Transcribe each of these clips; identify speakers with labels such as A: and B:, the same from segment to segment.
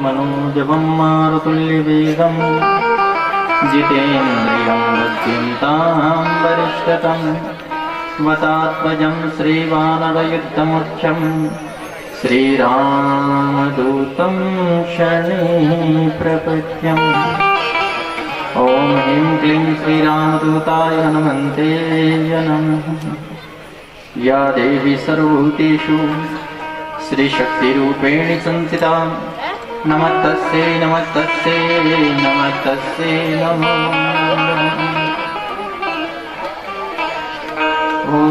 A: मनोजवं मारुतुल्यवेगं जितेन्द्रियं वद्यन्तां वरिष्ठतं वतात्मजं श्रीवानरयुद्धमुख्यं श्रीरामदूतं शरणै प्रपद्यम्। ॐ ह्रीं क्लीं श्रीरामदूताय हनुमन्ते नमः। या देवी सर्वभूतेषु श्रीशक्तिरूपेण संस्थिता नमस्तस्यै नमस्तस्यै नमस्तस्यै नमो नमः। ॐ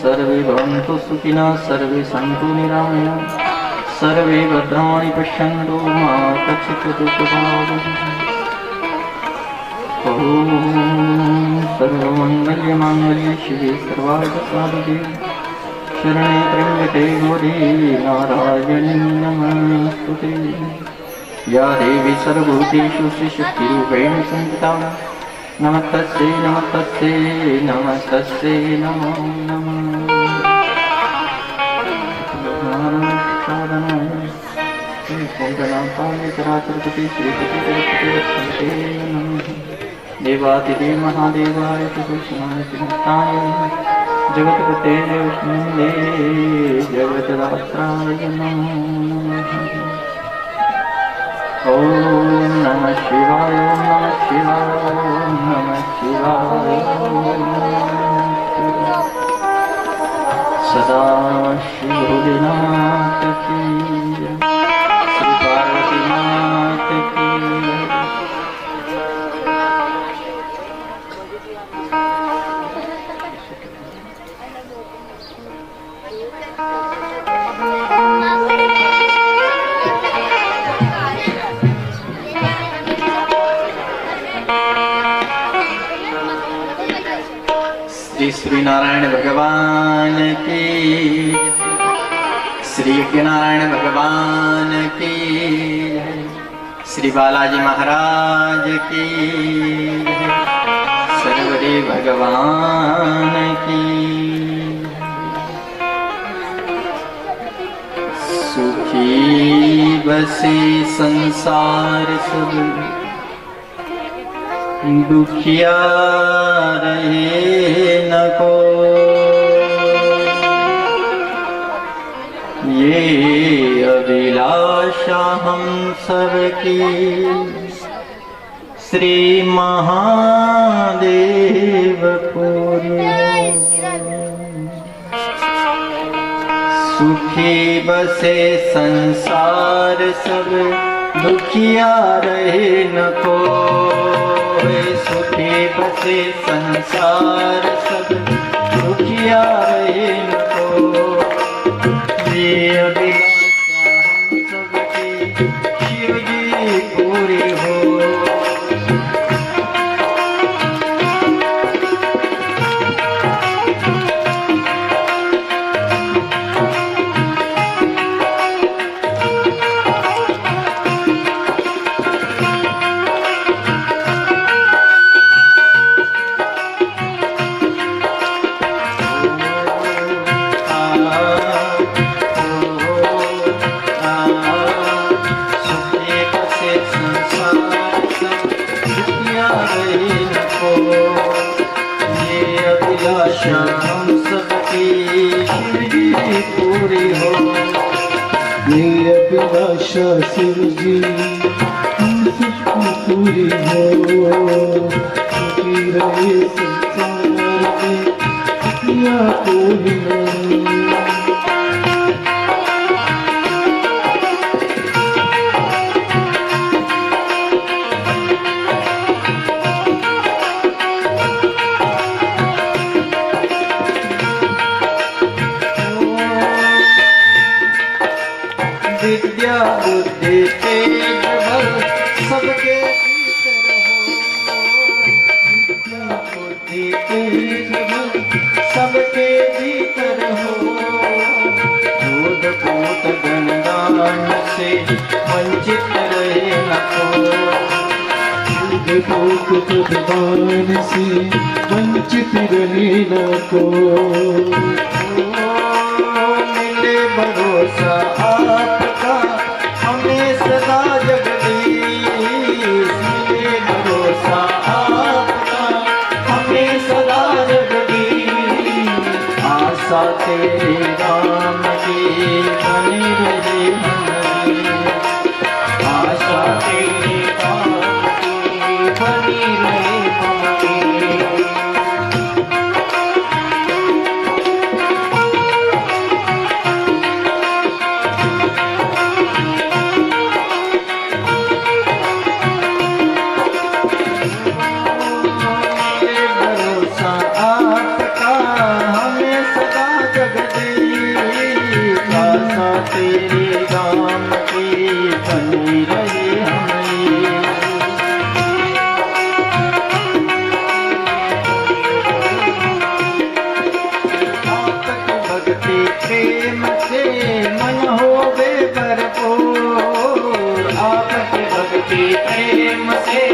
A: सर्वे भवन्तु सुखिनः सर्वे सन्तु निरामयाः सर्वे भद्राणि पश्यन्तु मा कश्चित् दुःखभाग्। ॐ सर्वमङ्गलमाङ्गल्ये शिवे सर्वार्थसाधिके शरणे त्र्यम्बके गौरी नारायणी नमोस्तुते। या देवी सर्वभूतेषु श्रीशक्तिरूपेण संस्थिता नमस्तस्यै नमस्तस्यै नमस्तस्यै नमो नमः। चराचरपति श्रीपति देवादिदेव महादेवाय सुषमाय चिन्ताय जगत्पते विष्णुवे जगद्दात्राय नमो नमः। ॐ नमः शिवाय नमः शिवाय नमः शिवाय सदा श्री भोलेनाथ की श्री पार्वतीनाथ की। श्री नारायण भगवान की श्री नारायण भगवान की श्री बालाजी महाराज की सर्वदेव भगवान की। सुखी बसे संसार सब दुखिया रहे न को। ये अभिलाषा हम सबकी श्री महादेव पूरी। सुखी बसे संसार सब दुखिया रहे न को। सुखी बसे संसार सब दुखिया रहे न को। ये अभिलाषा हम सबकी शिव जी पूरी हो। हम सबकी शिव जी पूरी हो। ये अभिलाषा शिव जी हम सबकी पूरी हो। सुखी रहे संसार में दुखिया कोई नहीं। विद्या बुद्धि तेज बल सबके भीतर हो। विद्या बुद्धि तेज बल सबके भीतर हो। दूध पूत धनदान से वंचित रहे न को। दूध पूत धनदान से वंचित रहे न को। मिले भरोसा आपका हमें सदा जगदीश, मिले भरोसा आपका हमें सदा जगदीश। आशा तेरे राम की बनी रहे हमें, आशा तेरे राम की बनी रहे हमें। तेरे राम की बनी रहे हमें, आपक भक्ति प्रेम से मन होवे भरपूर, आपक भक्ति प्रेम से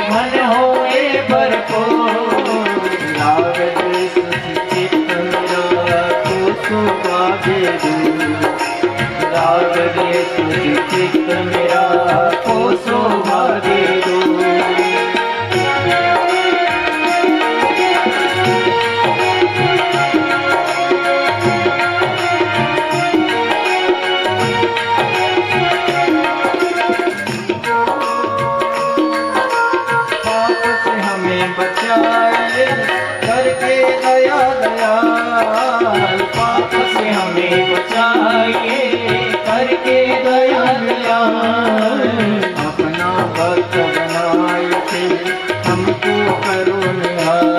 A: मन होवे भरपूर। राग द्वेष चित्त मेरा तो सुभागे दूर, राग द्वेष चित्त मेरा को सौभाग्य दो। पाप से हमें बचाए करके दया दयाल, पाप से हमें बचाइए करके दया दयाल। अपना भक्त बनाए थे हमको करो निहाल,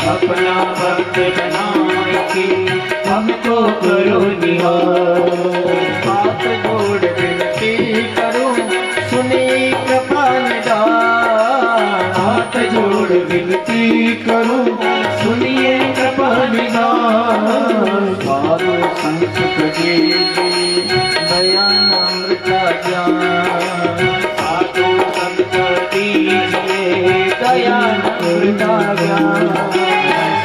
A: अपना भक्त बनाए थे हमको करो निहाल। हाथ जोड़ विनती करो सुनी कृपा निदान, हाथ जोड़ विनती करो सुनिए कृपा निदान। साधु संत दीजिए दयामृत ज्ञान, साधु संत दीजिए दयामृत ज्ञान,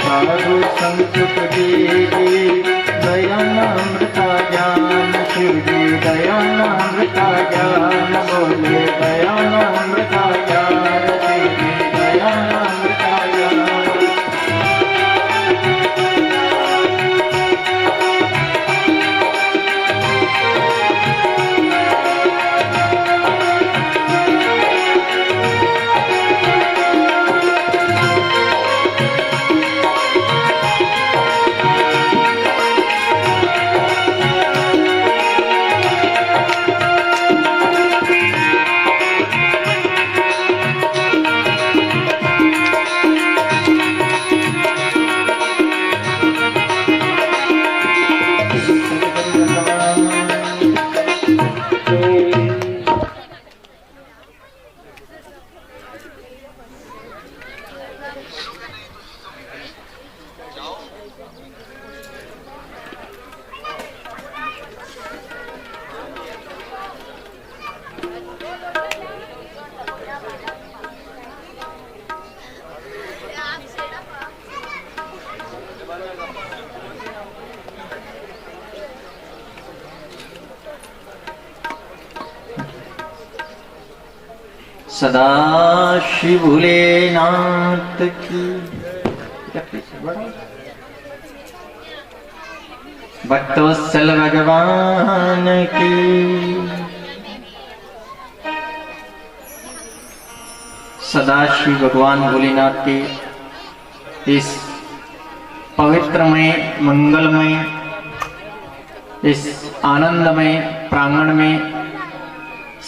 A: साधु संत दीजिए दयामृत ज्ञान। शिव जी दयामृत ज्ञान बोले, दयामृत ज्ञान, शिव जी दयामृत ज्ञान। सदा शिव भोलेनाथ की, भक्तवत्सल भगवान की। सदा शिव भगवान भोलेनाथ के इस पवित्रमय मंगलमय इस आनंदमय प्रांगण में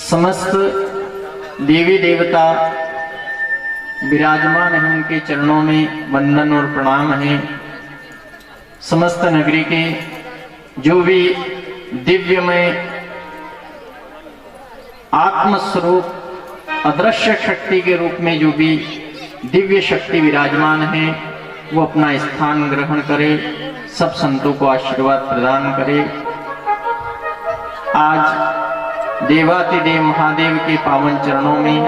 A: समस्त देवी देवता विराजमान हैं, उनके चरणों में वंदन और प्रणाम है। समस्त नगरी के जो भी दिव्यमय आत्मस्वरूप अदृश्य शक्ति के रूप में जो भी दिव्य शक्ति विराजमान है, वो अपना स्थान ग्रहण करे, सब संतों को आशीर्वाद प्रदान करे। आज देवातिदेव महादेव के पावन चरणों में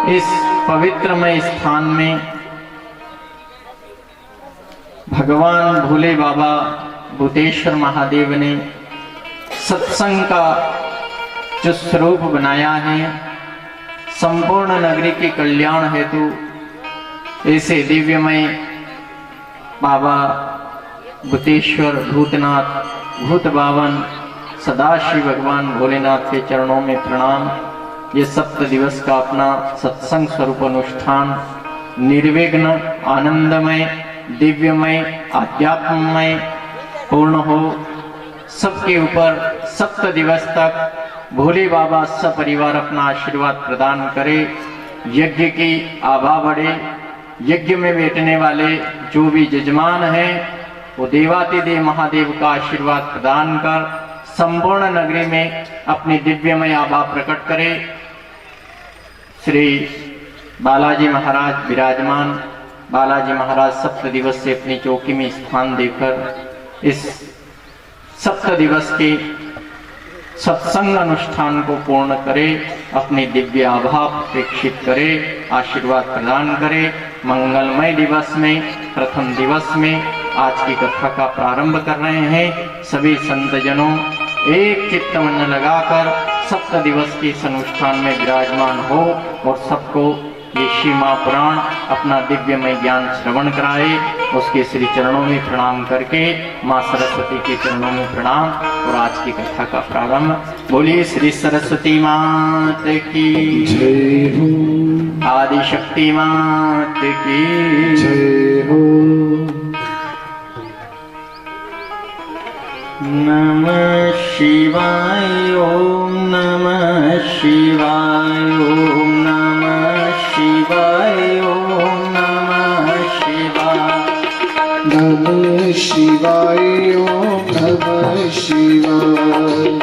A: इस पवित्रमय स्थान में भगवान भोले बाबा भूतेश्वर महादेव ने सत्संग का जो स्वरूप बनाया है, संपूर्ण नगरी के कल्याण हेतु ऐसे दिव्यमय बाबा भूतेश्वर, भूतनाथ, भूत बावन, सदाशिव भगवान भोलेनाथ के चरणों में प्रणाम। ये 7 दिवस का अपना सत्संग स्वरूप अनुष्ठान निर्विघ्न, आनंदमय, दिव्यमय, आध्यात्ममय पूर्ण हो। सबके ऊपर 7 दिवस तक भोले बाबा सपरिवार अपना आशीर्वाद प्रदान करे। यज्ञ की आभा बढ़े। यज्ञ में बैठने वाले जो भी यजमान हैं वो देवातिदेव महादेव का आशीर्वाद प्रदान कर संपूर्ण नगरी में अपनी दिव्यमय आभा प्रकट करे। श्री बालाजी महाराज विराजमान। बालाजी महाराज 7 दिवस से अपनी चौकी में स्थान देकर इस 7 दिवस के सत्संग अनुष्ठान को पूर्ण करे, अपनी दिव्य आभा प्रेक्षित करे, आशीर्वाद प्रदान करे। मंगलमय दिवस में, प्रथम दिवस में आज की कथा का प्रारंभ कर रहे हैं। सभी संतजनों एक चित्त मन लगाकर 7 दिवस के इस अनुष्ठान में विराजमान हो और सबको ये श्री महापुराण अपना दिव्यमय ज्ञान श्रवण कराए। उसके श्री चरणों में प्रणाम करके माँ सरस्वती के चरणों में प्रणाम और आज की कथा का प्रारंभ। बोलिए श्री सरस्वती मात की
B: जय हो।
A: आदि शक्ति मात की
B: जय हो।
A: नमः शिवाय ओम नमः शिवाय ओम नमः शिवाय ओम नमः शिवाय।
B: नमः शिवाय ओम नमः शिवाय।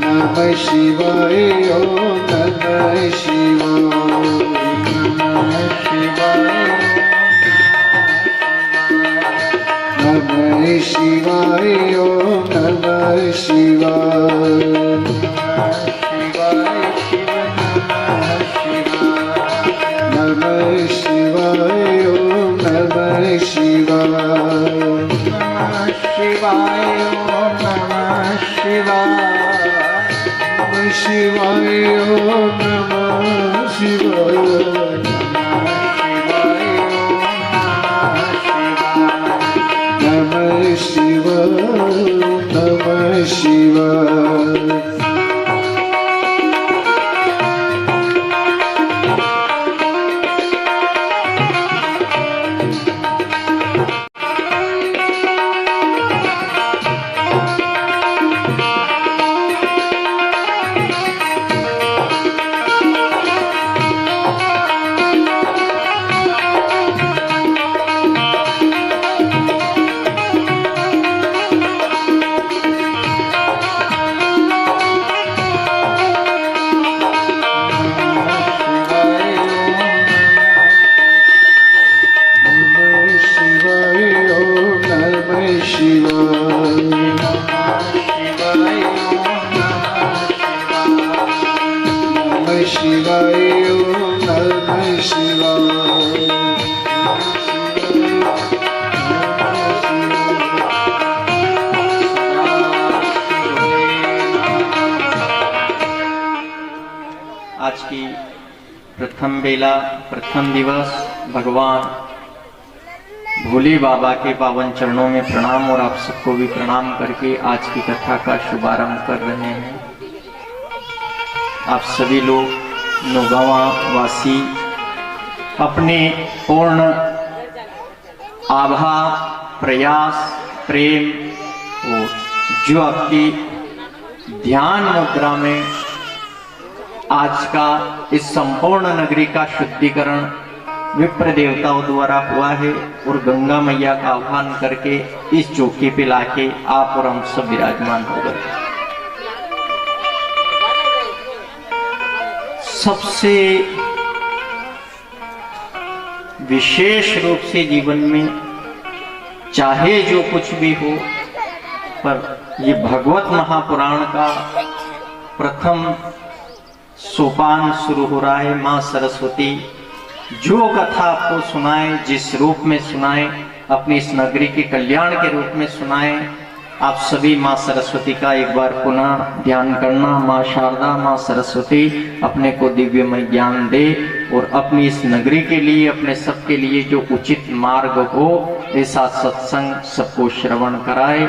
B: नमः शिवाय ओम नमः शिवाय।
A: नमः शिवाय
B: नमः शिवाय ओम नमः शिवाय। नमः शिवाय ओम नमः शिवाय।
A: नमः शिवाय ओम नमः शिवाय।
B: नमः शिवाय ओम नमः शिवाय। नमः शिवाय नमः शिवाय।
A: आज की प्रथम बेला, प्रथम दिवस भगवान भोले बाबा के पावन चरणों में प्रणाम और आप सबको भी प्रणाम करके आज की कथा का शुभारंभ कर रहे हैं। आप सभी लोग नौगांवा वासी अपने पूर्ण आभा, प्रयास, प्रेम और जो आपकी ध्यान मुद्रा में आज का इस संपूर्ण नगरी का शुद्धिकरण विप्र देवताओं द्वारा हुआ है और गंगा मैया का आह्वान करके इस चौकी पे लाके आप और हम सब विराजमान हो गए। सबसे विशेष रूप से जीवन में चाहे जो कुछ भी हो, पर ये भगवत महापुराण का प्रथम सोपान शुरू हो रहा है। माँ सरस्वती जो कथा आपको सुनाए, जिस रूप में सुनाए, अपनी इस नगरी के कल्याण के रूप में सुनाए, आप सभी माँ सरस्वती का एक बार पुनः ध्यान करना। माँ शारदा, माँ सरस्वती अपने को दिव्यमय ज्ञान दे और अपनी इस नगरी के लिए, अपने सबके लिए जो उचित मार्ग हो, ऐसा सत्संग सबको श्रवण कराए।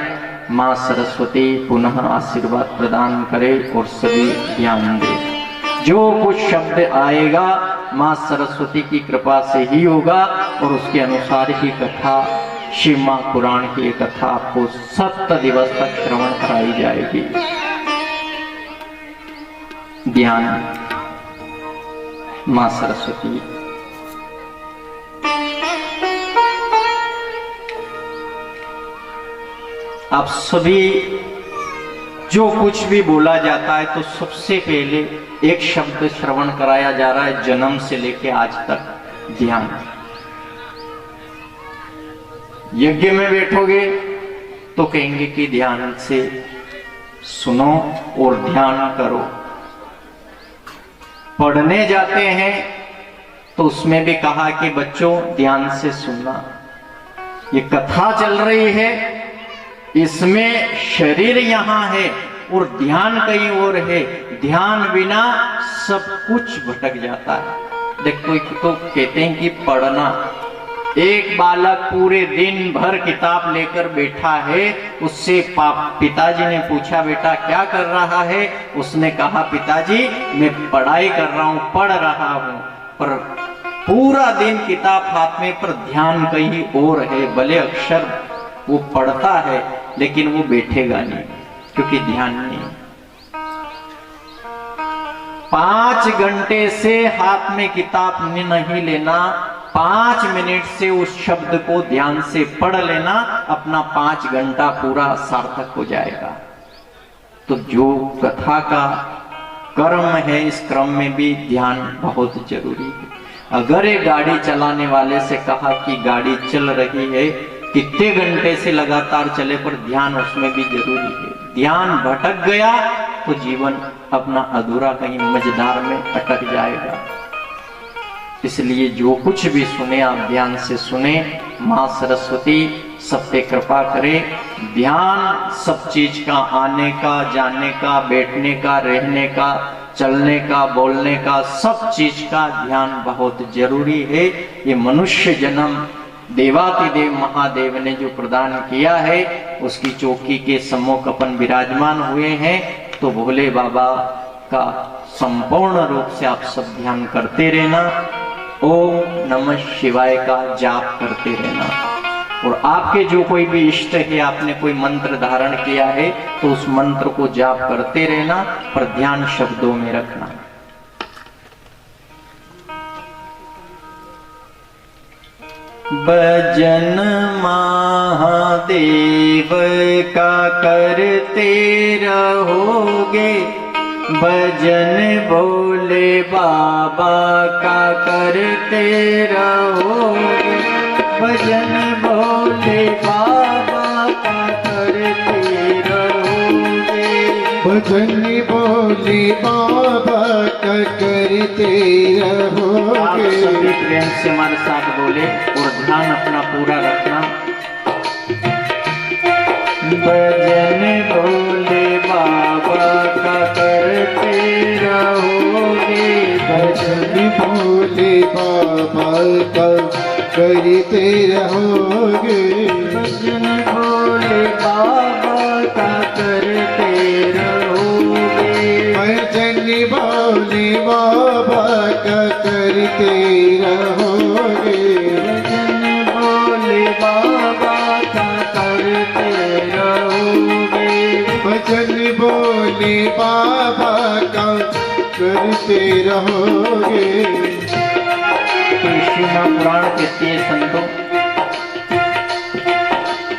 A: माँ सरस्वती पुनः आशीर्वाद प्रदान करे और सभी ध्यान दे। जो कुछ शब्द आएगा माँ सरस्वती की कृपा से ही होगा और उसके अनुसार ही कथा, शिव माँ पुराण की कथा आपको 7 दिवस तक श्रवण कराई जाएगी। ध्यान। माँ सरस्वती। आप सभी, जो कुछ भी बोला जाता है तो सबसे पहले एक शब्द श्रवण कराया जा रहा है, जन्म से लेके आज तक, ध्यान। यज्ञ में बैठोगे तो कहेंगे कि ध्यान से सुनो और ध्यान करो। पढ़ने जाते हैं तो उसमें भी कहा कि बच्चों ध्यान से सुनना। ये कथा चल रही है, इसमें शरीर यहां है और ध्यान कहीं और है। ध्यान बिना सब कुछ भटक जाता है। देखो, एक तो कहते हैं कि पढ़ना, एक बालक पूरे दिन भर किताब लेकर बैठा है, उससे पिताजी ने पूछा बेटा क्या कर रहा है, उसने कहा पिताजी मैं पढ़ाई कर रहा हूं, पढ़ रहा हूं। पर पूरा दिन किताब हाथ में, पर ध्यान कहीं और है। भले अक्षर वो पढ़ता है लेकिन वो बैठेगा नहीं, क्योंकि ध्यान नहीं। 5 घंटे से हाथ में किताब नहीं लेना, 5 मिनट से उस शब्द को ध्यान से पढ़ लेना, अपना 5 घंटा पूरा सार्थक हो जाएगा। तो जो कथा का कर्म है, इस क्रम में भी ध्यान बहुत जरूरी है। अगर एक गाड़ी चलाने वाले से कहा कि गाड़ी चल रही है, कितने घंटे से लगातार चले, पर ध्यान उसमें भी जरूरी है। ध्यान भटक गया तो जीवन अपना अधूरा, कहीं मजेदार में अटक जाएगा। इसलिए जो कुछ भी सुने आप ध्यान से सुने। माँ सरस्वती सब पे कृपा करे। ध्यान सब चीज का, आने का, जाने का, बैठने का, रहने का, चलने का, बोलने का, सब चीज का ध्यान बहुत जरूरी है। ये मनुष्य जन्म देवातिदेव महादेव ने जो प्रदान किया है, उसकी चौकी के सम्मुख अपन विराजमान हुए हैं। तो भोले बाबा का संपूर्ण रूप से आप सब ध्यान करते रहना। ओम नमः शिवाय का जाप करते रहना। और आपके जो कोई भी इष्ट है, आपने कोई मंत्र धारण किया है तो उस मंत्र को जाप करते रहना, पर ध्यान शब्दों में रखना। भजन महादेव का करते रहोगे, भजन भोले बाबा का करते रहोगे, भजन भोले बाबा का करते रहोगे,
B: भजन भोले बाबा का करते रहोगे।
A: आप सभी प्रेम से हमारे साथ बोले और ध्यान अपना पूरा रखना। भजन भोले बाबा का करते रहोगे,
B: भजन भोले बाबा का करते रहोगे,
A: भजन भोले बाबा का करते रहोगे,
B: भजन भोले बाबा का करते रहोगे,
A: भजन भोले बाबा का करते रहोगे,
B: भजन भोले बाबा का करते रहोगे।
A: कृष्ण पुराण कहती है संतों,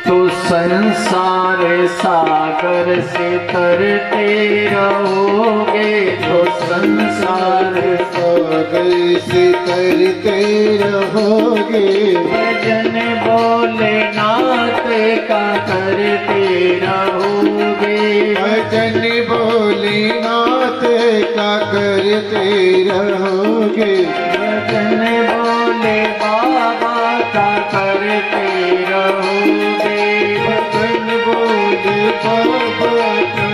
A: तो संसार सागर से तरते रहोगे, तो संसार
B: सागर से तरते रहोगे,
A: भजन भोलेनाथ का करते रहोगे,
B: भजन भोलेनाथ का करते रहोगे,
A: भजन भोले बाबा का करते रहोगे,
B: भजन भोले बाबा का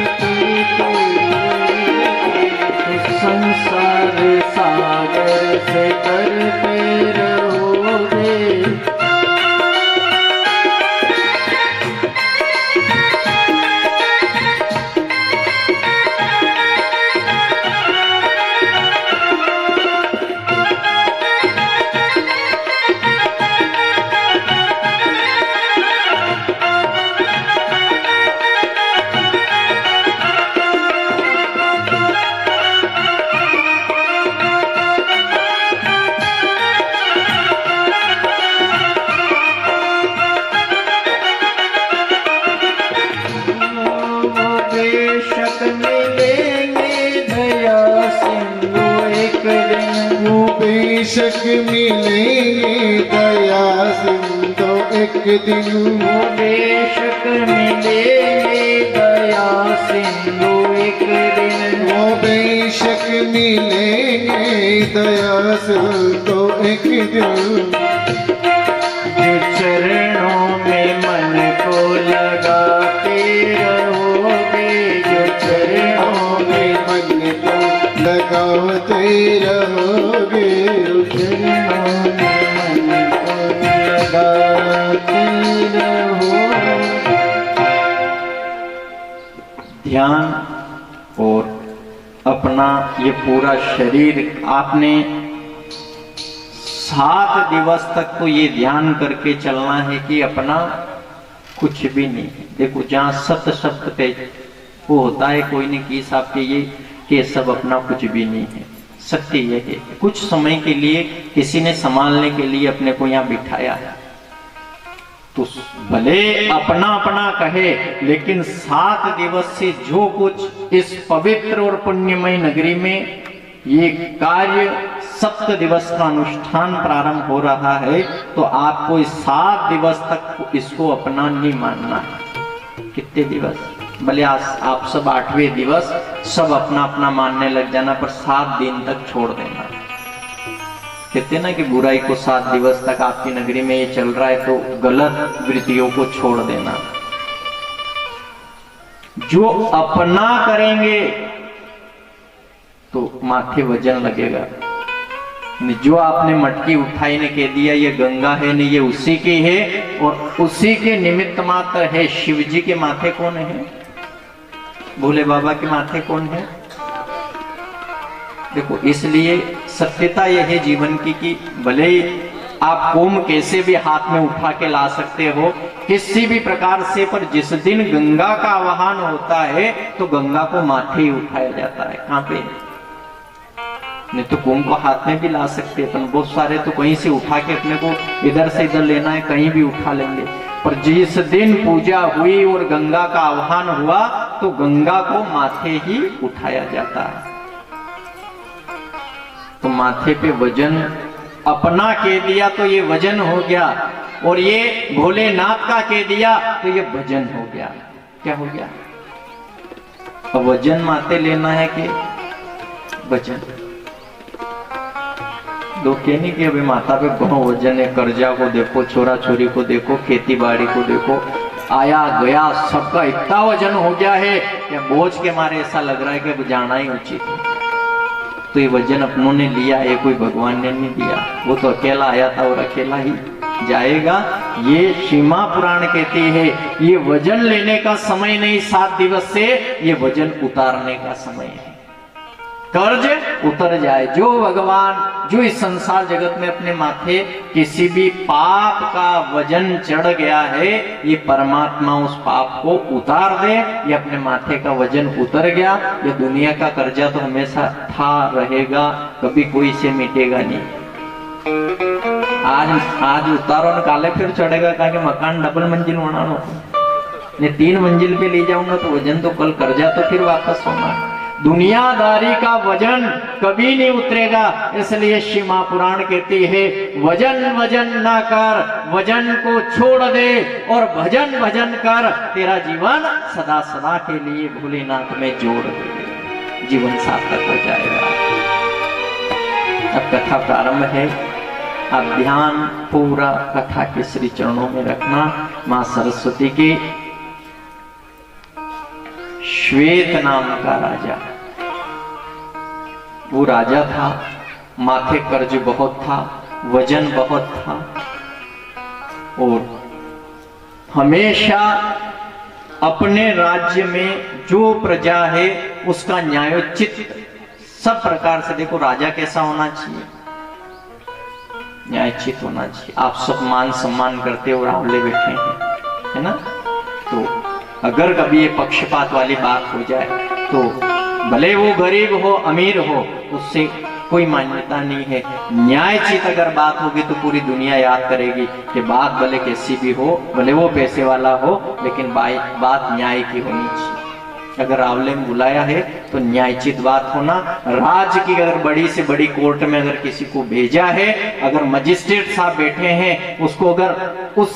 A: संसार सागर से करते रहोगे। बेशक मिलेंगे दया सिंधु एक दिन,
B: वो बेशक मिलेंगे दया सिंधु एक दिन,
A: वो बेशक मिलेंगे दया सिंधु एक दिन,
B: वो बेशक मिलेंगे दया सिंधु एक दिन।
A: जो चरणों में मन को लगाते रहोगे, जो चरणों में
B: मन को लगाते रहोगे,
A: चरणों में मन को लगाते रहोगे। ध्यान और अपना ये पूरा शरीर आपने 7 दिवस तक तो ये ध्यान करके चलना है कि अपना कुछ भी नहीं है। देखो जहाँ सत शब्द पे वो होता है कोई ने की साहब के ये कि सब अपना कुछ भी नहीं है। सत्य यह है कुछ समय के लिए किसी ने संभालने के लिए अपने को यहाँ बिठाया है तो भले अपना अपना कहे, लेकिन 7 दिवस से जो कुछ इस पवित्र और पुण्यमय नगरी में ये कार्य 7 दिवस का अनुष्ठान प्रारंभ हो रहा है, तो आपको इस 7 दिवस तक इसको अपना नहीं मानना है। कितने दिवस? भले आप सब 8वें दिवस सब अपना अपना मानने लग जाना, पर 7 दिन तक छोड़ देना। कहते ना कि बुराई को 7 दिवस तक आपकी नगरी में ये चल रहा है तो गलत वृत्तियों को छोड़ देना। जो अपना करेंगे तो माथे वजन लगेगा। जो आपने मटकी उठाई ने कह दिया ये गंगा है नहीं, ये उसी की है और उसी के निमित्त मात्र है। शिव जी के माथे कौन है? भोले बाबा के माथे कौन है? देखो इसलिए सत्यता यह है जीवन की कि भले आप कोम कैसे भी हाथ में उठा के ला सकते हो किसी भी प्रकार से, पर जिस दिन गंगा का आवाहन होता है तो गंगा को माथे ही उठाया जाता है। कहां पे? नहीं तो कुंभ को हाथ में भी ला सकते हैं, पर बहुत सारे तो कहीं से उठा के अपने को इधर से इधर लेना है कहीं भी उठा लेंगे। पर जिस दिन पूजा हुई और गंगा का आह्वान हुआ तो गंगा को माथे ही उठाया जाता है। तो माथे पे वजन अपना कह दिया तो ये वजन हो गया, और ये भोलेनाथ का कह दिया तो ये वजन हो गया। क्या हो गया? अब वजन माथे लेना है कि वजन? लोग कहने कि अभी माथा पे बहुत वजन है, कर्जा को देखो, छोरा छोरी को देखो, खेती बाड़ी को देखो, आया गया सबका इतना वजन हो गया है कि बोझ के मारे ऐसा लग रहा है कि अब जाना ही उचित है। तो ये वजन अपनों ने लिया है, कोई भगवान ने नहीं दिया। वो तो अकेला आया था और अकेला ही जाएगा। ये सीमा पुराण कहती है ये वजन लेने का समय नहीं 7 दिवस से, ये वजन उतारने का समय है। कर्ज उतर जाए। जो भगवान जो इस संसार जगत में अपने माथे किसी भी पाप का वजन चढ़ गया है, ये परमात्मा उस पाप को उतार दे। ये अपने माथे का वजन उतर गया। ये दुनिया का कर्जा तो हमेशा था रहेगा, कभी कोई से मिटेगा नहीं। आज उतारो निकाले फिर चढ़ेगा, कहा कि मकान डबल मंजिल बना लो, 3 मंजिल पे ले जाऊंगा तो वजन तो कल कर्जा तो फिर वापस होना। दुनियादारी का वजन कभी नहीं उतरेगा। इसलिए श्री महापुराण कहती है वजन वजन ना कर, वजन को छोड़ दे और भजन भजन कर, तेरा जीवन सदा सदा के लिए भोलेनाथ में जोड़ दे, जीवन सार्थक हो जाएगा। अब कथा प्रारंभ है। अब ध्यान पूरा कथा के श्री चरणों में रखना। मां सरस्वती की श्वेत नाम का राजा। वो राजा था, माथे कर्ज बहुत था, वजन बहुत था और हमेशा अपने राज्य में जो प्रजा है उसका न्यायोचित सब प्रकार से, देखो राजा कैसा होना चाहिए, न्यायोचित होना चाहिए। आप सब मान सम्मान करते हो, रावले बैठे हैं, है ना। तो अगर कभी ये पक्षपात वाली बात हो जाए तो भले वो गरीब हो अमीर हो, उससे कोई मान्यता नहीं है। न्यायचित अगर बात होगी तो पूरी दुनिया याद करेगी कि बात भले कैसी भी हो, भले वो पैसे वाला हो, लेकिन बात न्याय की होनी चाहिए। अगर रावले में बुलाया है तो न्यायचित बात होना। राज्य की अगर बड़ी से बड़ी कोर्ट में अगर किसी को भेजा है, अगर मजिस्ट्रेट साहब बैठे हैं, उसको अगर उस